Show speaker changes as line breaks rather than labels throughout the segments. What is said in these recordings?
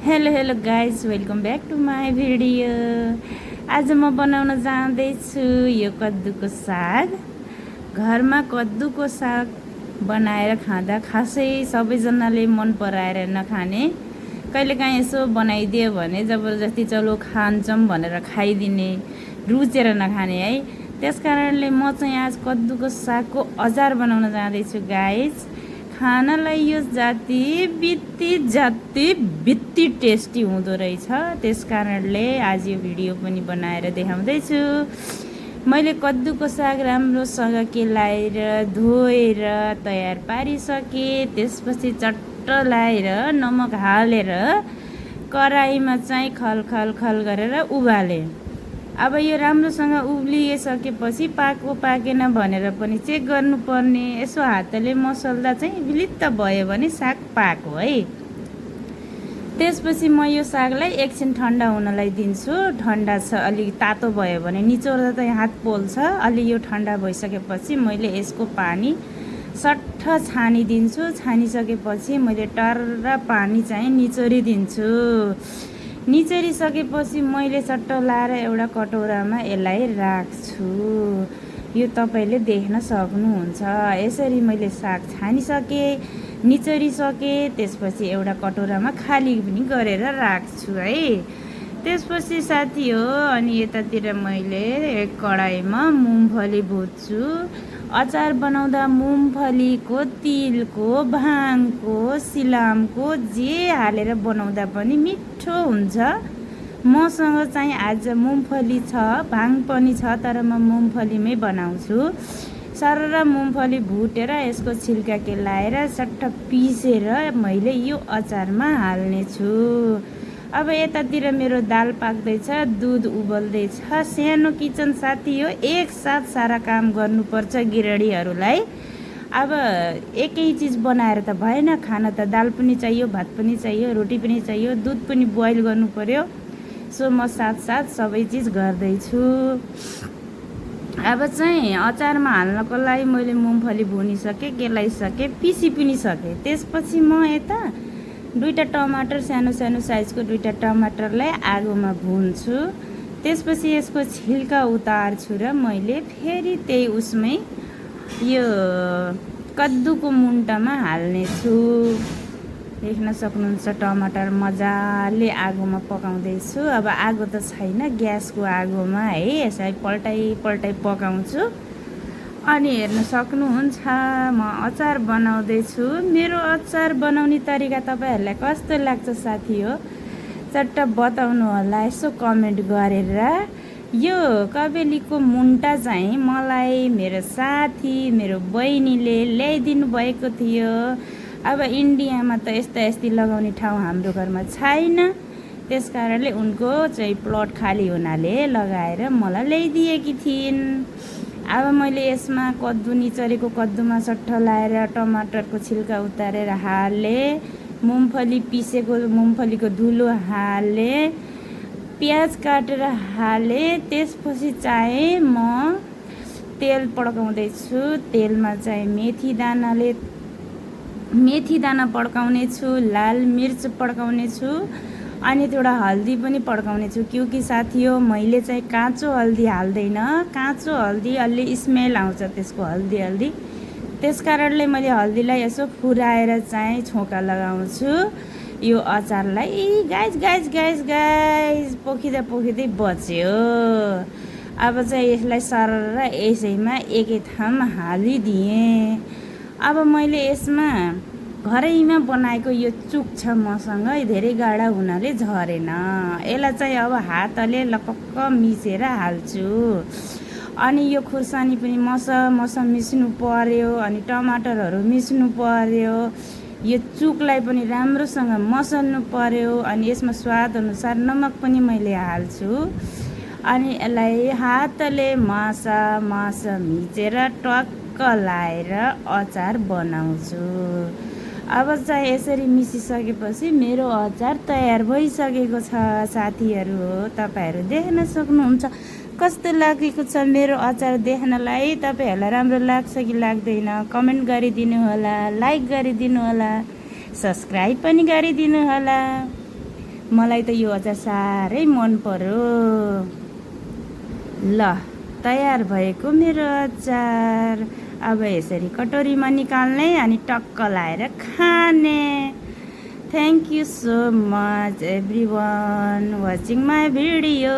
Hello guys, welcome back to my video. आज म बनाउन जाँदैछु यो कद्दुको साग। घरमा कद्दुको साग बनाएर खाँदा खासै सबैजनाले मन पराएर नखाने, कहिलेकाहीँ यसो बनाइदियो भने जबरजस्ती चलो खान्छौँ भनेर खाइदिने, रुचेर नखाने है। त्यस कारणले म चाहिँ आज कद्दुको सागको अचार बनाउन जाँदैछु गाइज। खानालाई यो बित्ती टेस्टी हुँदो रहेछ। त्यस कारणले आज यो भिडियो पनि बनाएर देखाउँदैछु। मैले कद्दुको साग राम्रोसँग केलाएर धोएर तयार पारिसकेँ। त्यसपछि चट्ट लाएर नमक हालेर कराईमा चाहिँ खल गरेर उबालेँ। अब यो राम्रोसँग उब्लिसकेपछि पाकेन भनेर पनि चेक गर्नुपर्ने। यसो हातले मसल्दा चाहिँ विलित्त भयो भने साग पाको है। त्यसपछि म यो सागलाई एकछिन ठन्डा हुनलाई दिन्छु। ठन्डा छ, अलिक तातो भयो भने निचोर्दा चाहिँ हात पोल्छ। अलि यो ठन्डा भइसकेपछि मैले यसको पानी सट्ट छानिदिन्छु। छानिसकेपछि मैले टर्र पानी चाहिँ निचोरिदिन्छु। निचोरिसकेपछि मैले सट्ट लाएर एउटा कटौरामा यसलाई राख्छु। यो तपाईँले देख्न सक्नुहुन्छ। यसरी मैले साग छानिसकेँ, निचोरिसकेँ। त्यसपछि एउटा कटौरामा खाली पनि गरेर राख्छु है। त्यसपछि साथी हो, अनि यतातिर मैले एक कडाईमा मुङफली भुट्छु। अचार बनाउँदा मुङफलीको, तिलको, भाङको, सिलामको जे हालेर बनाउँदा पनि मिठो हुन्छ। मसँग चाहिँ आज मुङफली छ, भाङ पनि छ, तर म मुङफलीमै बनाउँछु। सरर मुङफली भुटेर यसको छिल्का केलाएर सट्ट पिसेर मैले यो अचारमा हाल्नेछु। अब यतातिर मेरो दाल पाक्दैछ, दुध उबल्दैछ। सानो किचन साथी हो, एकसाथ सारा काम गर्नुपर्छ गृहिणीहरूलाई। अब एकै चिज बनाएर त भएन। खाना त दाल पनि चाहियो, भात पनि चाहियो, रोटी पनि चाहियो, दुध पनि बोइल गर्नु पर्यो। सो म साथ सबै चिज गर्दैछु। अब चाहिँ अचारमा हाल्नको लागि मैले मुङफली भुनिसकेँ, केलाइसकेँ, पिसी पनि सकेँ। त्यसपछि म यता दुईवटा टमाटर, सानो साइजको दुईवटा टमाटरलाई आगोमा भुन्छु। त्यसपछि यसको छिल्का उतार्छु र मैले फेरि त्यही उसमै यो कद्दुको मुन्टामा हाल्नेछु। देख्न सक्नुहुन्छ टमाटर मजाले आगोमा पकाउँदैछु। अब आगो त छैन, ग्यासको आगोमा है यसलाई पल्टाइ पकाउँछु। अनि हेर्न सक्नुहुन्छ म अचार बनाउँदैछु। मेरो अचार बनाउने तरिका तपाईँहरूलाई कस्तो लाग्छ साथी हो, चट्ट बताउनु होला यसो कमेन्ट गरेर। यो कबेलीको मुन्टा चाहिँ मलाई मेरो साथी, मेरो बहिनीले ल्याइदिनु भएको थियो। अब इन्डियामा त यस्ती लगाउने ठाउँ हाम्रो घरमा छैन। त्यस कारणले उनको चाहिँ प्लट खाली हुनाले लगाएर मलाई ल्याइदिएकी थिइन्। अब मैले यसमा कद्दु, निचोरेको कद्दुमा सट्ट लाएर टमाटरको छिल्का उतारेर हालेँ, मुङफली पिसेको मुङफलीको धुलो हालेँ, प्याज काटेर हालेँ। त्यसपछि चाहिँ म तेल पड्काउँदैछु। तेलमा चाहिँ मेथी दाना पड्काउने छु, लाल मिर्च पड्काउने छु, अनि थोडा हल्दी पनि पड्काउने छु। क्योंकि साथी हो, मैले चाहिँ काँचो हल्दी हाल्दैन। काँचो हल्दी अलि स्मेल आउँछ त्यसको, हल्दी। त्यस कारणले मैले हल्दीलाई यसो फुराएर चाहिँ छोका लगाउँछु यो अचारलाई। गाइज पोखिँदै बच्यो। अब चाहिँ यसलाई सरर यसैमा एकै ठाउँ हालिदिएँ। अब मैले यसमा घरैमा बनाएको यो चुक छ मसँग, धेरै गाढा हुनाले झरेन। यसलाई चाहिँ अब हातले लपक्क मिसेर हाल्छु। अनि यो खुर्सानी पनि मस मिस्नु पर्यो, अनि टमाटरहरू मिस्नु पर्यो। यो चुकलाई पनि राम्रोसँग मसल्नु पर्यो। अनि यसमा स्वाद अनुसार नमक पनि मैले हाल्छु। अनि यसलाई हातले मास मिचेर टक्क लाएर अचार बनाउँछु। अब चाहिँ यसरी मिसिसकेपछि मेरो अचार तयार भइसकेको छ साथीहरू हो। तपाईँहरू देख्न सक्नुहुन्छ कस्तो लागेको छ मेरो अचार देख्नलाई। तपाईँहरूलाई राम्रो लाग्छ कि लाग्दैन कमेन्ट गरिदिनु होला, लाइक गरिदिनु होला, सब्सक्राइब पनि गरिदिनु होला। मलाई त यो अचार साह्रै मन पर्यो। ल तयार भएको मेरो अचार। अब यसरी कटोरीमा निकाल्ने अनि टक्क लाएर खाने। Thank you so much everyone watching my video.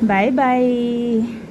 By by.